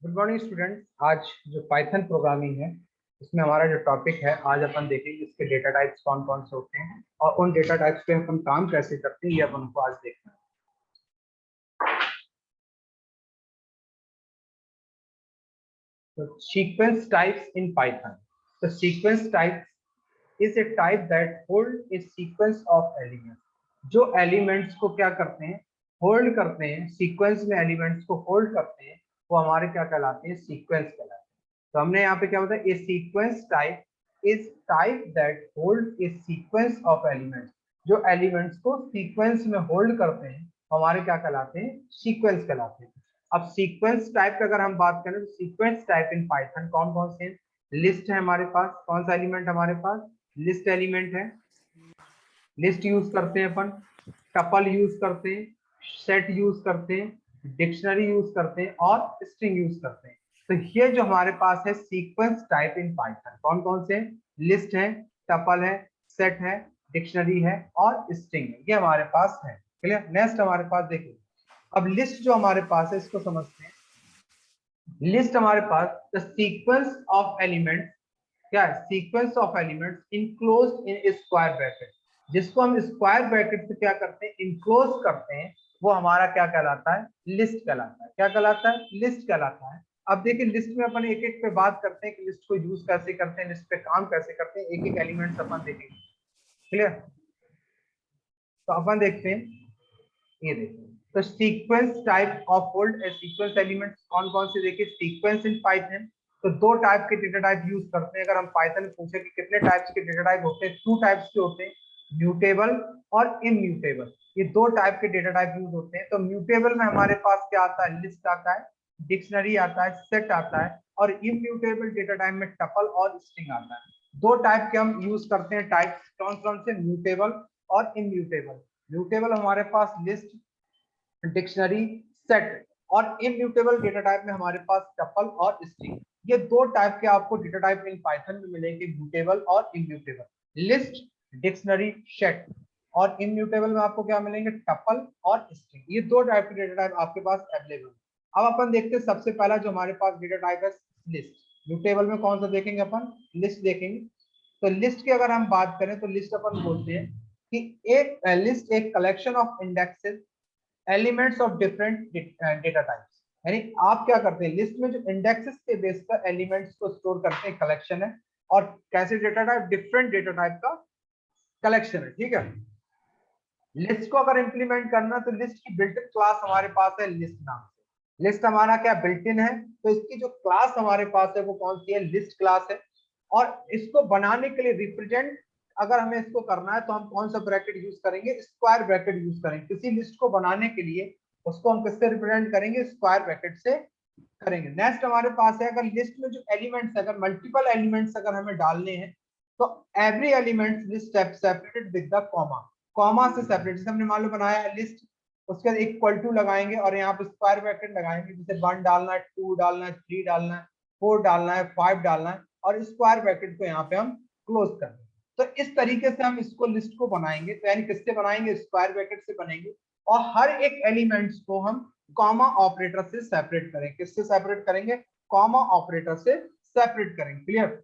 Good morning students. आज जो Python programming है इसमें हमारा जो टॉपिक है आज अपन देखेंगे इसके डेटा टाइप्स कौन कौन से होते हैं और उन डेटा टाइप्स पे अपन काम कैसे करते हैं ये अपन को आज देखना है। तो सीक्वेंस टाइप्स इन पाइथन। तो sequence types is a type that hold a sequence of elements. जो एलिमेंट्स को क्या करते हैं, होल्ड करते हैं, सीक्वेंस में एलिमेंट्स को होल्ड करते हैं, वो हमारे क्या कहलाते हैं, सीक्वेंस कहलाते हैं। तो हमने यहाँ पे क्या बताया, a sequence type is type that hold a sequence of elements. जो एलिमेंट्स को सीक्वेंस में होल्ड करते हैं हमारे क्या कहलाते हैं, सीक्वेंस कहलाते हैं। अब सीक्वेंस टाइप की अगर हम बात करें तो सीक्वेंस टाइप इन पाइथन कौन कौन से हैं? लिस्ट है हमारे पास। कौन सा एलिमेंट हमारे पास? लिस्ट एलिमेंट है। लिस्ट यूज करते हैं अपन, टपल यूज करते हैं, सेट यूज करते हैं, डिक्शनरी यूज करते हैं और स्ट्रिंग यूज करते हैं। तो ये जो हमारे पास है सीक्वेंस टाइप इन पाइथन कौन कौन से? लिस्ट है, टपल है, सेट है, डिक्शनरी है और स्ट्रिंग है, ये हमारे पास है। क्लियर? नेक्स्ट हमारे पास देखिए, अब लिस्ट जो हमारे पास है इसको समझते हैं। लिस्ट हमारे पास द सीक्वेंस ऑफ एलिमेंट्स, क्या है? Sequence of elements enclosed in square bracket. जिसको हम स्क्वायर ब्रैकेट से क्या करते हैं, इनक्लोज करते हैं, वो हमारा क्या कहलाता है? लिस्ट कहलाता है। क्या कहलाता है? लिस्ट कहलाता है। अब देखिए लिस्ट में अपन एक एक पे बात करते हैं कि लिस्ट को यूज कैसे करते हैं, लिस्ट पे काम कैसे करते हैं, एक एक एलिमेंट्स अपन देखेंगे। क्लियर? तो अपन देखते हैं, ये देखिए, तो sequence type of hold a sequence elements कौन कौन से? देखिए सीक्वेंस इन पाइथन तो दो टाइप के डेटा टाइप यूज करते हैं। अगर हम पाइथन में पूछे कि कितने टाइप्स के डेटा टाइप होते हैं, टू टाइप्स के होते हैं, म्यूटेबल और इम्यूटेबल। ये दो टाइप के डेटा टाइप यूज होते हैं। तो म्यूटेबल में हमारे पास क्या आता है? लिस्ट आता है, डिक्शनरी आता है, सेट आता है, और इम्यूटेबल डेटा टाइप में टपल और स्ट्रिंग आता है। दो टाइप के हम यूज करते हैं टाइप्स, कौन कौन से? म्यूटेबल और इम्यूटेबल। म्यूटेबल हमारे पास लिस्ट, डिक्शनरी, सेट, और इम्यूटेबल डेटा टाइप में हमारे पास टपल और स्ट्रिंग। ये दो टाइप के आपको डेटा टाइप इन पाइथन में मिलेंगे, म्यूटेबल और इम्यूटेबल। लिस्ट, डिक्शनरी, सेट, और इम्यूटेबल में आपको क्या मिलेंगे? टपल और स्ट्रिंग। ये दो टाइप के डेटा टाइप आपके पास अवेलेबल है। अब अपन देखते हैं सबसे पहला जो हमारे पास डेटा टाइप है, लिस्ट। म्यूटेबल में कौन सा देखेंगे अपन? लिस्ट देखेंगे। तो लिस्ट की अगर हम बात करें तो लिस्ट अपन बोलते हैं कि एक लिस्ट एक collection of indexes elements of different data types. यानी आप क्या करते हैं, लिस्ट में जो इंडेक्सेस के बेस पर एलिमेंट्स को स्टोर करते हैं, कलेक्शन है। और कैसे data type? Different data type का कलेक्शन है। ठीक है? लिस्ट को अगर इंप्लीमेंट करना तो लिस्ट की बिल्ट इन क्लास हमारे पास है लिस्ट नाम से। लिस्ट हमारा क्या बिल्ट इन है, तो इसकी जो क्लास हमारे पास है वो कौन सी है? लिस्ट क्लास है। और इसको बनाने के लिए रिप्रेजेंट अगर हमें इसको करना है तो हम कौन सा ब्रैकेट यूज करेंगे? स्क्वायर ब्रैकेट यूज करेंगे। किसी लिस्ट को बनाने के लिए उसको हम किससे रिप्रेजेंट करेंगे? स्क्वायर ब्रैकेट से करेंगे। नेक्स्ट हमारे पास है, अगर लिस्ट में जो एलिमेंट्स, अगर मल्टीपल एलिमेंट्स अगर हमें डालने हैं तो every element list separated with the comma. Comma से सेपरेट, जैसे हमने मान लो बनाया है लिस्ट, उसके बाद इक्वल टू लगाएंगे और यहाँ पे स्क्वायर ब्रैकेट लगाएंगे। जैसे 1 डालना है, 2 डालना है, 3 डालना है, 4 डालना है, 5 डालना है, और स्क्वायर ब्रैकेट को यहाँ पे हम क्लोज कर देंगे। तो इस तरीके से हम इसको लिस्ट को बनाएंगे। तो यानी किससे बनाएंगे? स्क्वायर ब्रैकेट से बनेंगे। और हर एक एलिमेंट्स को हम कॉमा ऑपरेटर से सेपरेट करेंगे। किससे सेपरेट करेंगे? कॉमा ऑपरेटर से सेपरेट करेंगे। Clear?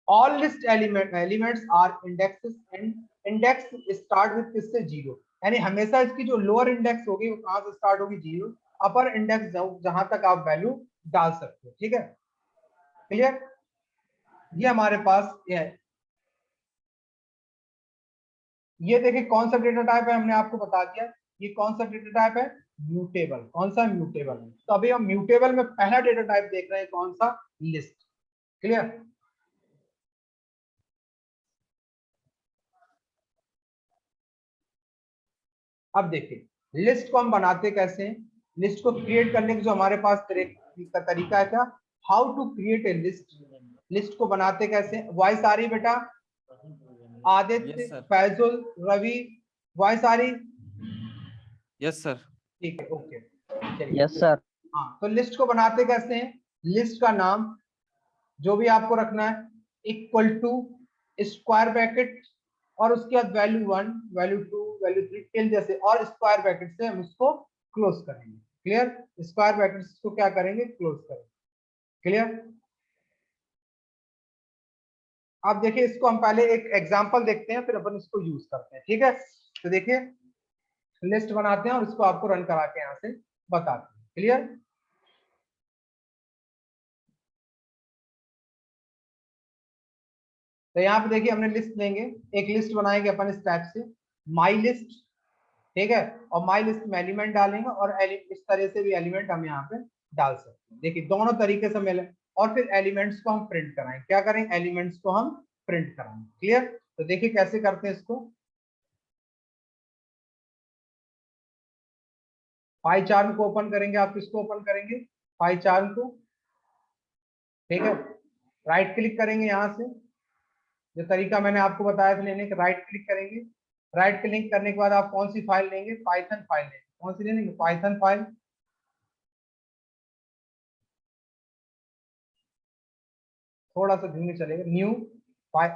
All list elements are indexes and index start with किससे? जीरो। यानी हमेशा इसकी जो लोअर इंडेक्स होगी वो कहां से स्टार्ट होगी? जीरो। अपर इंडेक्स जहां तक आप वैल्यू डाल सकते हो। ठीक है? क्लियर? ये हमारे पास ये है। ये देखिए कौन सा डेटा टाइप है, हमने आपको बता दिया। ये कौन सा डेटा टाइप है? म्यूटेबल। कौन सा? म्यूटेबल। तो अभी हम म्यूटेबल में पहला डेटा टाइप देख रहे हैं, कौन सा? लिस्ट। क्लियर? अब देखिए लिस्ट को हम बनाते कैसे हैं। लिस्ट को क्रिएट करने की जो हमारे पास तरीका है, क्या? How to create a list. List को बनाते कैसे? वॉइस आ रही बेटा? Aditya, yes sir. Faizul, Ravi, voice आ रही? Yes sir. ठीक है, ओके, चलिए। Yes sir. हाँ, तो लिस्ट को बनाते कैसे हैं? लिस्ट का नाम जो भी आपको रखना है, इक्वल टू स्क्वायर ब्रैकेट, और उसके बाद वैल्यू 1, वैल्यू 2, वैल्यू 3 टिल जैसे, और स्क्वायर ब्रैकेट से हम उसको क्लोज करेंगे। क्लियर, स्क्वायर ब्रैकेट्स को क्या करेंगे, क्लोज करेंगे। क्लियर। अब देखिए इसको हम पहले एक एग्जांपल देखते हैं, फिर अपन इसको यूज करते हैं। ठीक है, तो देखिए लिस्ट बनाते हैं और इसको आपको रन करा के यहाँ से बताते हैं। क्लियर। तो यहाँ पे देखिए हमने लिस्ट लेंगे, एक लिस्ट बनाएंगे अपन इस टाइप से, माई लिस्ट। ठीक है, और माई लिस्ट में एलिमेंट डालेंगे और इस तरह से भी एलिमेंट हम यहाँ पे डाल सकते हैं। देखिए दोनों तरीके से मिले, और फिर एलिमेंट्स को हम प्रिंट कराएंगे। क्या करेंगे, एलिमेंट्स को हम प्रिंट कराएंगे। क्लियर। तो देखिए कैसे करते हैं इसको। पाई चार्ट को ओपन करेंगे, आप किसको ओपन करेंगे, पाई चार्ट को। ठीक है, राइट क्लिक करेंगे यहाँ से, जो तरीका मैंने आपको बताया था लेने का, राइट क्लिक करेंगे। राइट क्लिक करने के बाद आप कौन सी फाइल लेंगे, पाइथन फाइल लेंगे। कौन सी लेंगे, पाइथन फाइल। थोड़ा सा धीमे चलेगा, न्यू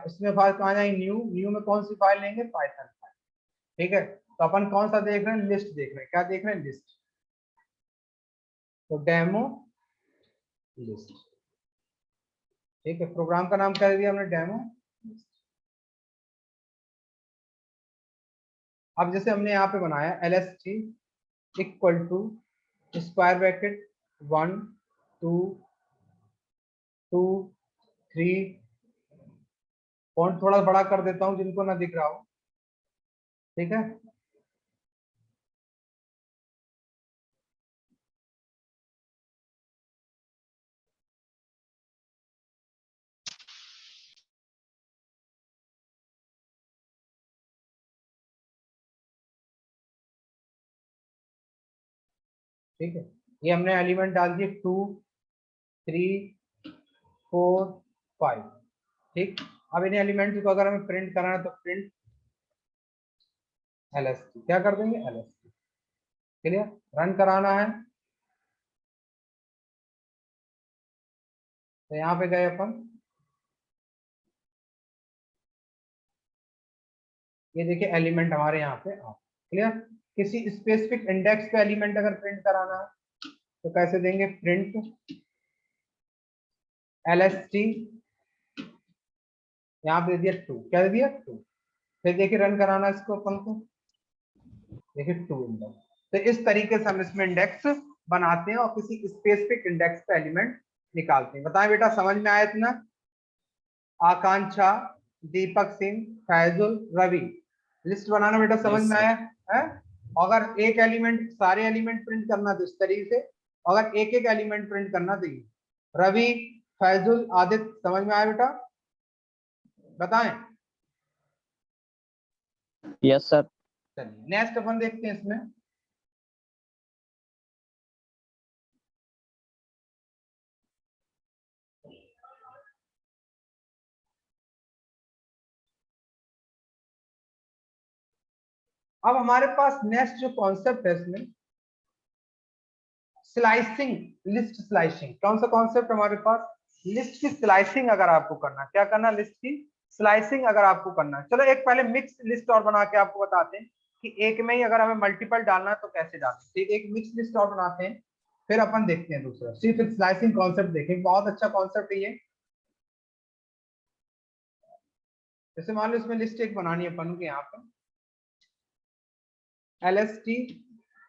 इसमें फाइल कहाँ जाएंगे, न्यू, न्यू में कौन सी फाइल लेंगे, पाइथन फाइल। ठीक है, तो अपन कौन सा देख रहे हैं, लिस्ट देख रहे हैं। क्या देख रहे हैं, लिस्ट। तो डेमो लिस्ट। ठीक है, प्रोग्राम का नाम क्या दे दिया हमने, डेमो लिस्ट। अब जैसे हमने यहाँ पे बनाया LST equal to square bracket 1 2 2 3, font थोड़ा बड़ा कर देता हूँ जिनको ना दिख रहा हो। ठीक है, ठीक है, ये हमने एलिमेंट डाल दिए 2 3 4 5। ठीक, अब इन एलिमेंट्स को अगर हमें प्रिंट कराना है तो प्रिंट LST, क्या कर देंगे, LST। क्लियर, रन कराना है तो यहाँ पे गए अपन, ये देखिए एलिमेंट हमारे यहाँ पे आ। क्लियर, किसी स्पेसिफिक इंडेक्स पे एलिमेंट अगर प्रिंट कराना है तो कैसे देंगे, प्रिंट LST, यहाँ पे दे दिया 2, क्या दे दिया 2। फिर देखिए रन कराना है इसको अपन को, देखिए 2 इंडेक्स। तो इस तरीके से हम इसमें इंडेक्स बनाते हैं और किसी स्पेसिफिक इंडेक्स पे एलिमेंट निकालते हैं। बताएं बेटा, समझ में आया इतना। आकांक्षा, दीपक सिंह, फैजुल, रवि, लिस्ट बनाना बेटा समझ यस में सर। आया है। अगर एक एलिमेंट, सारे एलिमेंट प्रिंट करना तो इस तरीके से, अगर एक एक एलिमेंट प्रिंट करना तो ये। रवि, फैजुल, आदित्य, समझ में आया बेटा, बताएं। Yes sir. चलिए नेक्स्ट अपन देखते हैं इसमें। अब हमारे पास नेक्स्ट जो कॉन्सेप्ट है इसमें, स्लाइसिंग, लिस्ट स्लाइसिंग। कौन सा कॉन्सेप्ट हमारे पास, लिस्ट की स्लाइसिंग अगर आपको करना, क्या करना, लिस्ट की स्लाइसिंग अगर आपको करना। चलो एक पहले मिक्स लिस्ट और बना के आपको बताते हैं कि एक में ही अगर हमें मल्टीपल डालना है तो कैसे डालना। ठीक, एक मिक्स लिस्ट और बनाते हैं, फिर अपन देखते हैं दूसरा। सिर्फ स्लाइसिंग कॉन्सेप्ट देखें, बहुत अच्छा कॉन्सेप्ट है ये। जैसे मान लो इसमें लिस्ट एक बनानी है अपन के, यहाँ पे LST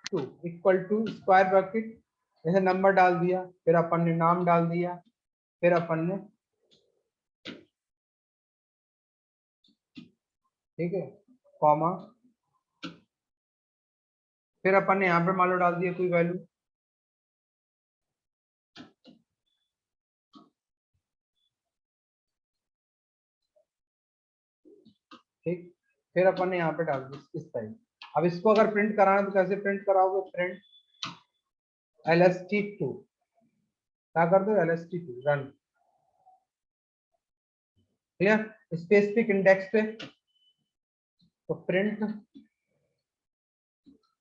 2 equal to square bracket, जैसे नंबर डाल दिया, फिर अपन ने नाम डाल दिया, फिर अपन ने, ठीक है, कॉमा, फिर अपन ने यहाँ पे मान लो डाल दिया कोई वैल्यू। ठीक, फिर अपन ने यहाँ पे डाल दिया इस तरह। अब इसको अगर प्रिंट कराना तो कैसे प्रिंट कराओगे, प्रिंट LST 2, क्या कर दो, LST 2 run. Clear, specific index पे तो प्रिंट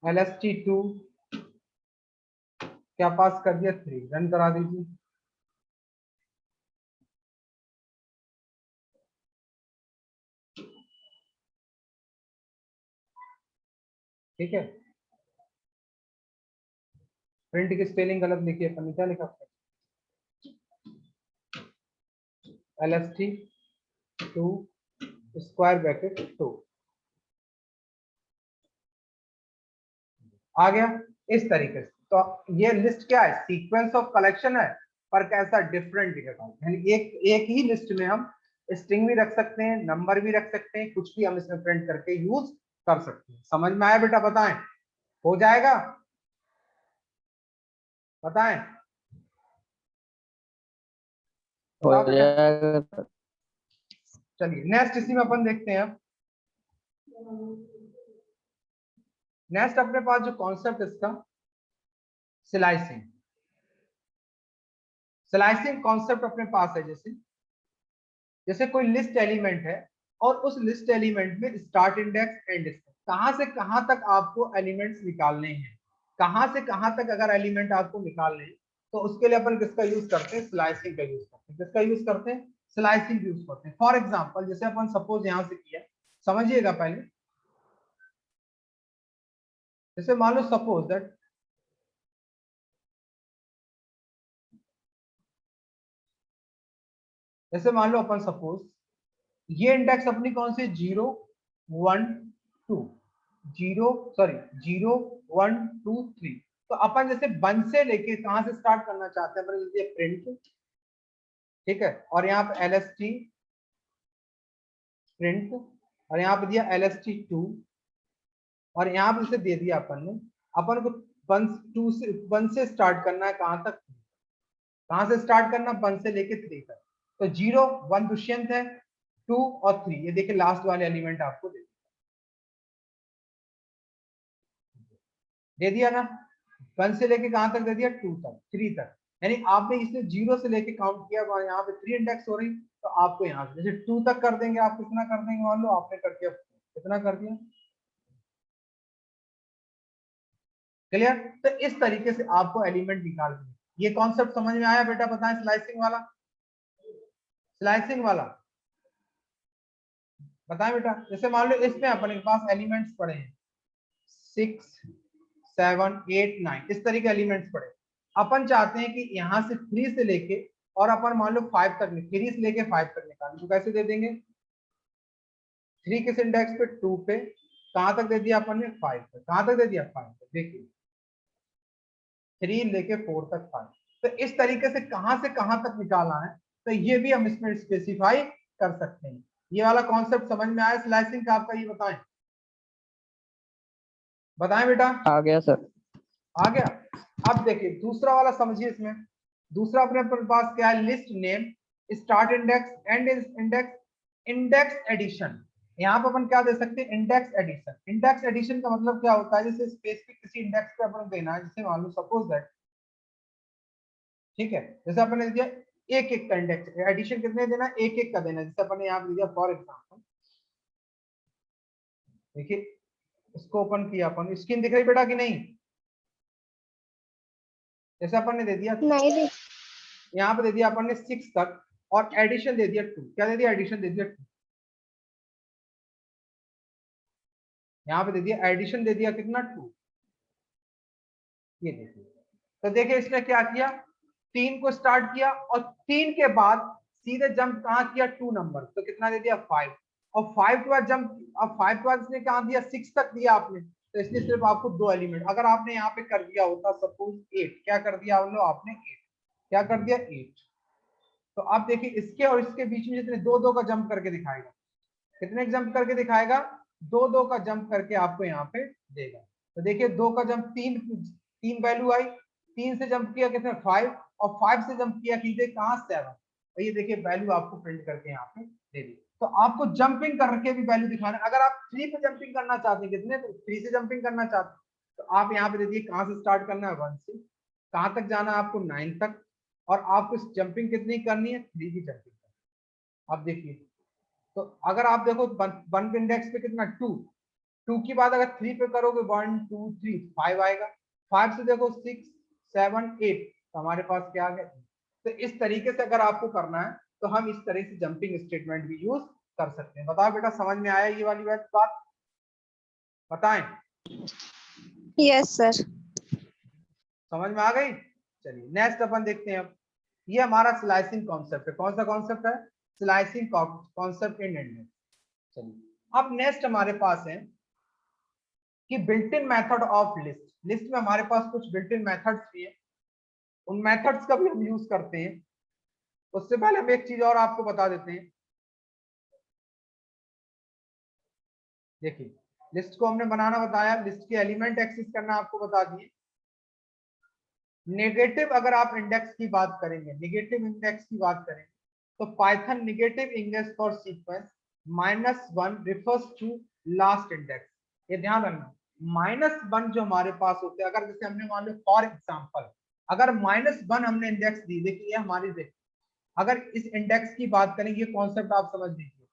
LST 2, क्या पास कर दिया, 3, रन करा दीजिए। ठीक है, प्रिंट की स्पेलिंग गलत लिखी है, अपन क्या लिखा, LST 2 स्क्वायर ब्रैकेट 2 आ गया इस तरीके से। तो ये लिस्ट क्या है, सीक्वेंस ऑफ कलेक्शन है, पर कैसा डिफरेंट दिखेगा, यानी एक ही लिस्ट में हम स्ट्रिंग भी रख सकते हैं, नंबर भी रख सकते हैं, कुछ भी हम इसमें प्रिंट करके यूज कर सकते हैं। समझ में आया बेटा, बताएं, हो जाएगा, बताएं, बताओ बेटा। चलिए नेक्स्ट इसी में अपन देखते हैं। अब नेक्स्ट अपने पास जो कॉन्सेप्ट इसका स्लाइसिंग, स्लाइसिंग कॉन्सेप्ट अपने पास है। जैसे जैसे कोई लिस्ट एलिमेंट है और उस लिस्ट एलिमेंट में स्टार्ट इंडेक्स एंड इंडेक्स, कहां से कहां तक आपको एलिमेंट्स निकालने हैं, कहां से कहां तक अगर एलिमेंट आपको निकालने हैं, तो उसके लिए अपन किसका यूज करते हैं, स्लाइसिंग का यूज करते हैं। किसका यूज करते हैं, स्लाइसिंग यूज करते हैं। फॉर एग्जांपल जैसे अपन सपोज यहां से किया, समझिएगा पहले, जैसे मान लो सपोज दैट जैसे मान लो अपन सपोज ये इंडेक्स अपनी कौन सी, 0 1 2 0 सॉरी 0 1 2 3। तो अपन जैसे 1 से लेके कहां से स्टार्ट करना चाहते हैं, अपन जैसे प्रिंट, ठीक है, और यहाँ पे LST प्रिंट, और यहाँ पे दिया LST 2, और यहाँ पे जैसे दे दिया अपन को 1 से स्टार्ट करना है, कहां तक, कहां से स्टार्ट करना, 1 से लेके 3 तक। तो 0 1 दुष्यंत है, 2 और 3, ये देखिए लास्ट वाले एलिमेंट आपको दे दिया ना, 1 से लेके कहां तक दे दिया, 2 तक, 3 तक। यानी आपने इसे 0 से लेके काउंट किया, यहाँ पे 3 इंडेक्स हो रही, तो आपको यहाँ से जैसे 2 तक कर देंगे, आप कितना कर देंगे, मान लो आपने कर दिया, कितना कर दिया, क्लियर। तो इस तरीके से आपको एलिमेंट निकाल देंगे। ये कॉन्सेप्ट समझ में आया बेटा, बताएं, स्लाइसिंग वाला, स्लाइसिंग वाला बताएं बेटा। जैसे मान लो इसमें अपने पास एलिमेंट्स पड़े हैं 6 7 8 9, इस तरीके एलिमेंट्स पड़े। अपन चाहते हैं कि यहाँ से 3 से लेके और अपन मान लो 5 तक, 3 से लेके 5 तक निकालें, तो कैसे दे देंगे, 3 किस इंडेक्स पे, 2 पे, कहां तक दे दिया अपन ने, 5 तक, कहां तक दे दिया, 5 तक, देखिए 3 लेके 4 तक 5। तो इस तरीके से कहां तक निकालना है, तो ये भी हम इसमें स्पेसिफाई कर सकते हैं। ये वाला कॉन्सेप्ट समझ में आया स्लाइसिंग का आपका, ये बताएं, बताएं बेटा। आ गया सर। आ गया। अब देखिए दूसरा वाला समझिए, इसमें दूसरा अपने पास क्या है, list name, start index, end index, index addition. यहाँ पे अपन क्या दे सकते हैं, इंडेक्स एडिशन। इंडेक्स एडिशन का मतलब क्या होता है, जैसे स्पेसिफिक किसी इंडेक्स पे अपन देना है, जैसे मान लो सपोज दैट, ठीक है, जैसे अपन ने दिया एक एक का इंडेक्स एडिशन, कितने देना, एक एक का देना। जैसे अपन ने यहाँ पे दिया फॉर एग्जाम्पल, देखिए इसको ओपन किया, अपन स्क्रीन दिख रही बेटा कि नहीं, जैसे अपन ने दे दिया नहीं, यहाँ पे दे दिया अपन ने 6 तक, और एडिशन दे दिया 2, क्या दे दिया, एडिशन दे दिया 2, यहाँ पे दे दिया एडिशन दे दिया कितना, 2, ये देखिए। तो देखिए इसने क्या किया, 3 को स्टार्ट किया और 3 के बाद सीधे जंप कहाँ किया, 2 नंबर, तो कितना दे दिया, 5, और 5 के बाद जंप, अब 5 के बाद इसने कहाँ दिया, 6 तक दिया आपने, तो इसलिए सिर्फ आपको 2 एलिमेंट। अगर आपने यहाँ पे कर दिया होता सपोज 8, क्या कर दिया आपने 8, क्या कर दिया 8, तो आप देखिए इसके और इसके बीच में जितने 2 2 का जंप करके दिखाएगा, कितने जंप करके दिखाएगा, 2 2 का जंप करके आपको यहाँ पे देगा। तो देखिए 2 का जंप, 3 वैल्यू आई, 3 से जंप किया कितने, 5, और 5 से जंप किया सीधे कहाँ, 7, तो ये देखिए वैल्यू आपको प्रिंट करके यहाँ पे दे दी। तो आपको जंपिंग करके भी वैल्यू दिखाना, अगर आप 3 पे जंपिंग करना चाहते हैं, कितने, तो 3 से जंपिंग करना चाहते हैं, तो आप यहाँ पे दे दिए कहाँ से स्टार्ट करना है, 1 से, कहाँ तक जाना है आपको, 9 तक, और आपको जंपिंग कितनी करनी है, 3 की जंपिंग करनी। अब देखिए, तो अगर आप देखो 1 इंडेक्स पे कितना, 2 की बात अगर 3 पे करोगे, 1 2 3 5 आएगा, 5 से देखो 6 7 8, तो हमारे पास क्या आ गया। तो इस तरीके से अगर आपको करना है, तो हम इस तरह से जंपिंग स्टेटमेंट भी यूज कर सकते हैं। बताओ बेटा, समझ में आया ये वाली बात, बताएं। Yes sir. समझ में आ गई। चलिए नेक्स्ट अपन देखते हैं। अब ये हमारा स्लाइसिंग कॉन्सेप्ट है। कौन सा कॉन्सेप्ट है? Slicing concept in index. चलिए अब नेक्स्ट हमारे पास है कि built in method of list. List में हमारे पास कुछ बिल्ट इन मेथड्स भी है, उन मेथड्स का भी हम यूज करते हैं। उससे पहले हम एक चीज और आपको बता देते हैं। देखिए लिस्ट को हमने बनाना बताया, लिस्ट के एलिमेंट एक्सेस करना आपको बता दिए। नेगेटिव अगर आप इंडेक्स की बात करेंगे, नेगेटिव इंडेक्स की बात करें तो Python negative index for sequence -1 refers to last index. ये ध्यान रखना, -1 जो हमारे पास होते हैं, अगर जैसे हमने मान लो फॉर एग्जांपल अगर -1 हमने इंडेक्स दी, देखिए ये हमारी देखिए अगर इस इंडेक्स की बात करें, ये कॉन्सेप्ट आप समझ लीजिए।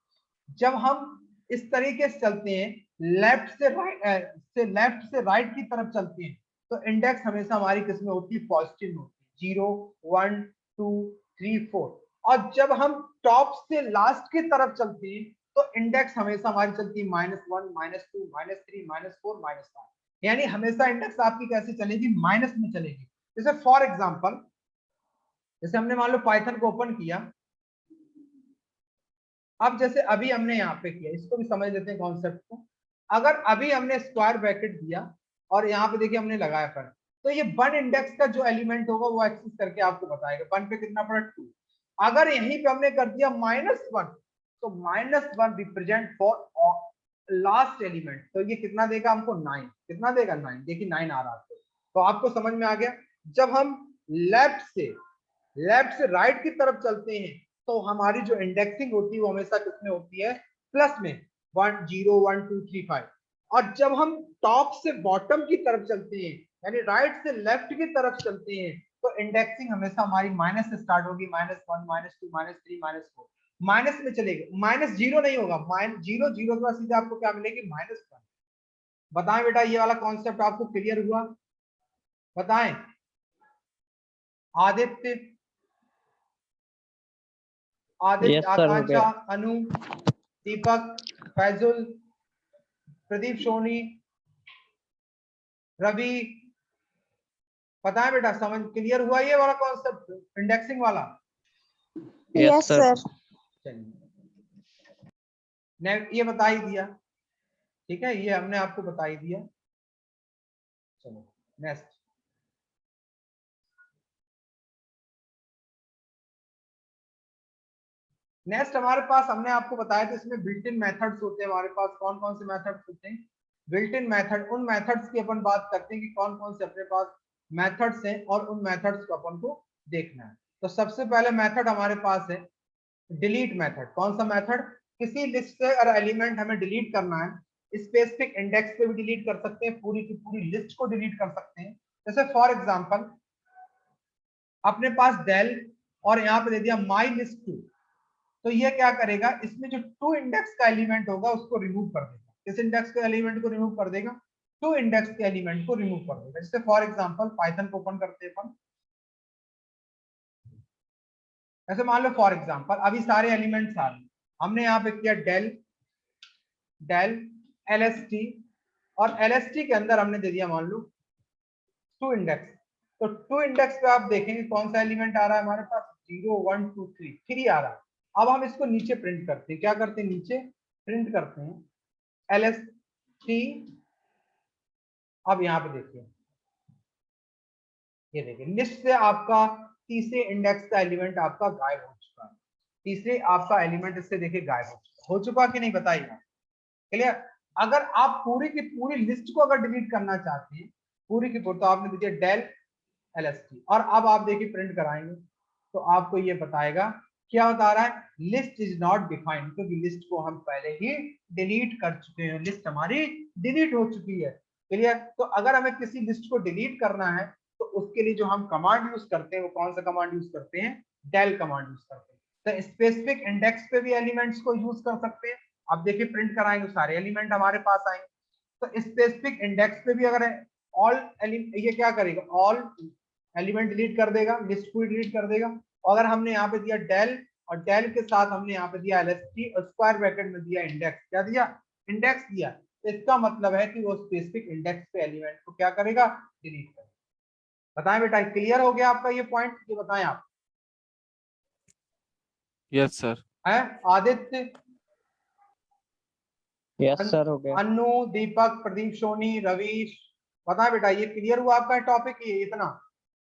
जब हम इस तरीके से चलते हैं, लेफ्ट से राइट की तरफ चलते हैं, तो इंडेक्स हमेशा हमारी किस में होती है? पॉजिटिव में होती है। 0 1 2 3 4। और जब हम टॉप से लास्ट की तरफ चलते हैं तो इंडेक्स हमेशा हमारी चलती है -1 -2 -3 -4 -5। यानी हमेशा इंडेक्स आपकी कैसे चलेगी? माइनस में चलेगी। जैसे फॉर एग्जांपल, जैसे हमने मान लो पाइथन को ओपन किया, अब जैसे अभी हमने यहाँ पे किया, इसको भी समझ लेते हैं कॉन्सेप्ट को। अगर अभी हमने स्क्वायर ब्रैकेट दिया और यहाँ पे देखिए हमने लगाया पर, तो ये 1 इंडेक्स का जो एलिमेंट होगा वो एक्सेस करके आपको बताएगा 1 पे कितना पड़ा 2। अगर यहीं पे हमने कर दिया -1, तो -1 रिप्रेजेंट फॉर लास्ट एलिमेंट, तो ये कितना देगा हमको? 9। कितना देगा? 9। देखिए 9 आ रहा है, तो आपको समझ में आ गया। जब हम लेफ्ट से राइट की तरफ चलते हैं तो हमारी जो इंडेक्सिंग होती है वो हमेशा किसमें होती है? प्लस में, 1 0 1 2 3 5। और जब हम टॉप से बॉटम की तरफ चलते हैं, यानी राइट से लेफ्ट की तरफ चलते हैं, तो इंडेक्सिंग हमेशा हमारी माइनस से स्टार्ट होगी, -1 -2 -3 -4। माइनस में चलेगी, -0 नहीं होगा, -0 0 के बाद सीधे आपको क्या मिलेगी? -1। बताएं बेटा, ये वाला कॉन्सेप्ट आपको क्लियर हुआ? बताएं। आदित्य, आदित्य, यस सर, हो आकांक्षा, गया। अनु, दीपक, फैजुल, प्रदीप, सोनी, रवि, पता है बेटा? समझ क्लियर हुआ ये वाला कॉन्सेप्ट इंडेक्सिंग वाला? Yes sir. चलिए ये बता ही दिया, ठीक है, ये हमने आपको बता ही दिया। चलो नेक्स्ट। नेक्स्ट हमारे पास हमने आपको बताया था इसमें बिल्ट इन मेथड्स होते हैं। हमारे पास कौन कौन से मेथड्स होते हैं? बिल्ट इन मेथड, उन मेथड्स की अपन बात करते हैं कि कौन कौन से अपने पास मेथड्स हैं और उन मेथड्स को अपन को देखना है। तो सबसे पहले मेथड हमारे पास है डिलीट मेथड। कौन सा मेथड? किसी लिस्ट से अगर एलिमेंट हमें डिलीट करना है, स्पेसिफिक इंडेक्स पे भी डिलीट कर सकते हैं, पूरी की पूरी लिस्ट को डिलीट कर सकते हैं। जैसे फॉर एग्जांपल अपने पास डेल और यहाँ पे दे दिया माई लिस्ट 2, तो ये क्या करेगा? इसमें जो 2 इंडेक्स का एलिमेंट होगा उसको रिमूव कर देगा। किस इंडेक्स के एलिमेंट को रिमूव कर देगा? 2 इंडेक्स के एलिमेंट को रिमूव कर देगा। जैसे फॉर एग्जांपल पाइथन को ओपन करते हैं अपन, ऐसे मान लो फॉर एग्जांपल अभी सारे एलिमेंट्स आ रहे, हमने यहाँ पे किया डेल डेल एलएसटी, और एलएसटी के अंदर हमने दे दिया मान लो 2 इंडेक्स। तो 2 इंडेक्स पे आप देखेंगे कौन सा एलिमेंट आ रहा है हमारे पास? 0 1 2 3 3 आ रहा है। अब हम इसको नीचे प्रिंट करते हैं, क्या करते हैं? नीचे प्रिंट करते हैं एलएसटी। अब यहाँ पे देखिए, ये देखिए लिस्ट से आपका तीसरे इंडेक्स का एलिमेंट आपका गायब हो चुका है। तीसरे आपका एलिमेंट इससे देखिए गायब हो चुका कि नहीं? बताइएगा। क्लियर? अगर आप पूरी की पूरी लिस्ट को अगर डिलीट करना चाहते हैं, पूरी की पूरी, तो आपने दीजिए डेल एलएसटी, और अब आप देखिए प्रिंट कराएंगे तो आपको ये बताएगा, क्या बता रहा है? लिस्ट इज नॉट डिफाइंड, क्योंकि लिस्ट को हम पहले ही डिलीट कर चुके हैं, लिस्ट हमारी डिलीट हो चुकी है। क्लियर? तो अगर हमें किसी लिस्ट को डिलीट करना है तो उसके लिए जो हम कमांड यूज करते हैं वो कौन सा कमांड यूज करते हैं? डेल कमांड यूज करते हैं। तो स्पेसिफिक इंडेक्स पे भी एलिमेंट्स को यूज कर सकते हैं। अब देखिए प्रिंट कराएंगे सारे एलिमेंट हमारे पास आएंगे। तो स्पेसिफिक इंडेक्स पे भी अगर ऑल ये क्या करेगा? ऑल एलिमेंट डिलीट कर देगा, लिस्ट को डिलीट कर देगा। और अगर हमने यहाँ पे दिया डेल, और डेल के साथ हमने यहाँ पे दिया एलएसटी और स्क्वायर ब्रैकेट में दिया इंडेक्स, क्या दिया? इंडेक्स दिया, तो इसका मतलब है कि वो स्पेसिफिक इंडेक्स पे एलिमेंट को क्या करेगा? डिलीट करेगा। बताएं बेटा, क्लियर हो गया आपका ये पॉइंट, ये बताएं आप। Yes sir. है आदित्य, यस सर, हो गया। अन्नू, दीपक, प्रदीप, सोनी, रवीश, बताएं बेटा ये क्लियर हुआ आपका टॉपिक, ये इतना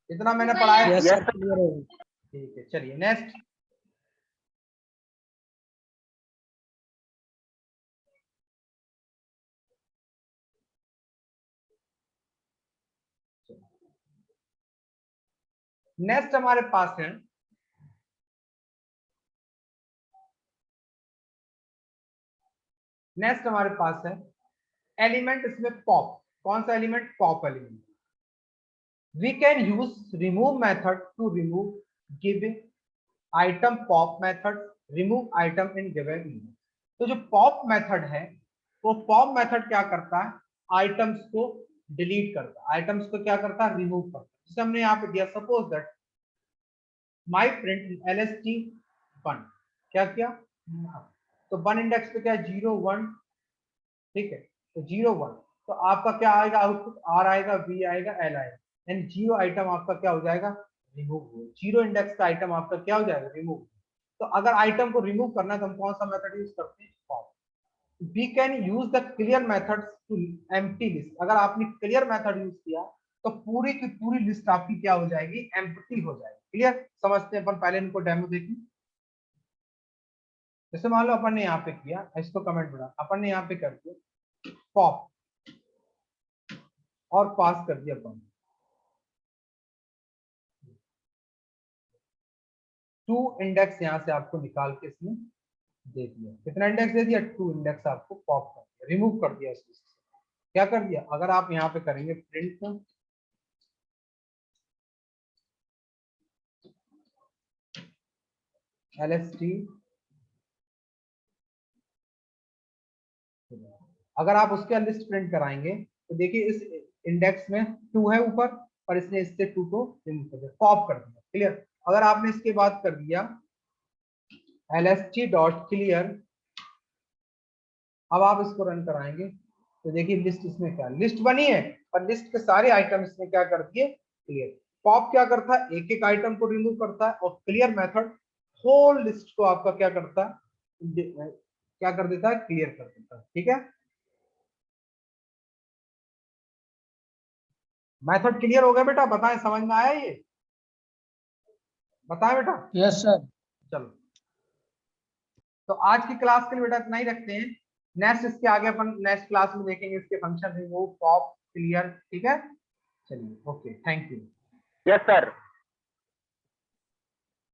इतना मैंने पढ़ाया? यस सर, क्लियर हो गया। ठीक है, चलिए नेक्स्ट। नेक्स्ट हमारे पास है एलिमेंट, इसमें पॉप। कौन सा element? Pop element. We can use remove method to remove given item. Pop method remove item in given image. तो जो पॉप मेथड है, वो पॉप मेथड क्या करता है? आइटम्स को डिलीट करता है, आइटम्स को क्या करता है? रिमूव करता है। जैसे हमने यहाँ पे दिया, suppose that my print LST 1, क्या किया? तो 1 इंडेक्स पे क्या है? 0 1, ठीक है, तो 0 1, तो आपका क्या आएगा आउटपुट? R आएगा, V आएगा, L आएगा, एंड 0 आइटम आपका क्या हो जाएगा? रिमूव हो। 0 इंडेक्स का आइटम आपका क्या हो जाएगा? रिमूव। तो अगर आइटम को रिमूव करना है तो हम कौन सा मेथड यूज करते हैं? Pop. We can use the clear method to empty list. अगर आपने क्लियर मेथड यूज किया तो पूरी की पूरी लिस्ट आपकी क्या हो जाएगी? एम्प्टी हो जाएगी। क्लियर? समझते हैं अपन, पहले इनको डेमो देखें। जैसे मान लो अपन ने यहाँ पे किया, इसको कमेंट बढ़ा, अपन ने यहाँ पे कर दिया पॉप और पास कर दिया अपन 2 इंडेक्स, यहाँ से आपको निकाल के इसमें दे दिया। कितना इंडेक्स दे दिया? 2 इंडेक्स आपको पॉप कर दिया, रिमूव कर दिया इस लिस्ट से। क्या कर दिया? अगर आप यहाँ पे करेंगे प्रिंट LST, अगर आप उसके लिस्ट प्रिंट कराएंगे तो देखिए इस इंडेक्स में 2 है ऊपर, और इसने इससे 2 को रिमूव कर दिया, पॉप कर दिया। क्लियर? अगर आपने इसके बाद कर दिया LST.clear, अब आप इसको रन कराएंगे तो देखिए लिस्ट, इसमें क्या लिस्ट बनी है, और लिस्ट के सारे आइटम इसने क्या कर दिए? क्लियर। पॉप क्या करता है? एक एक आइटम को रिमूव करता है, और क्लियर मेथड होल लिस्ट को आपका क्या करता है? क्या कर देता है? क्लियर कर देता है। ठीक है, मेथड क्लियर हो गया बेटा? बताएं, समझ में आया ये? बताएं बेटा। Yes sir. चलो, तो आज की क्लास के लिए बेटा इतना ही रखते हैं। नेक्स्ट इसके आगे अपन नेक्स्ट क्लास में देखेंगे इसके फंक्शन, रिमूव, पॉप, क्लियर। ठीक है, चलिए, okay, thank you. Yes sir.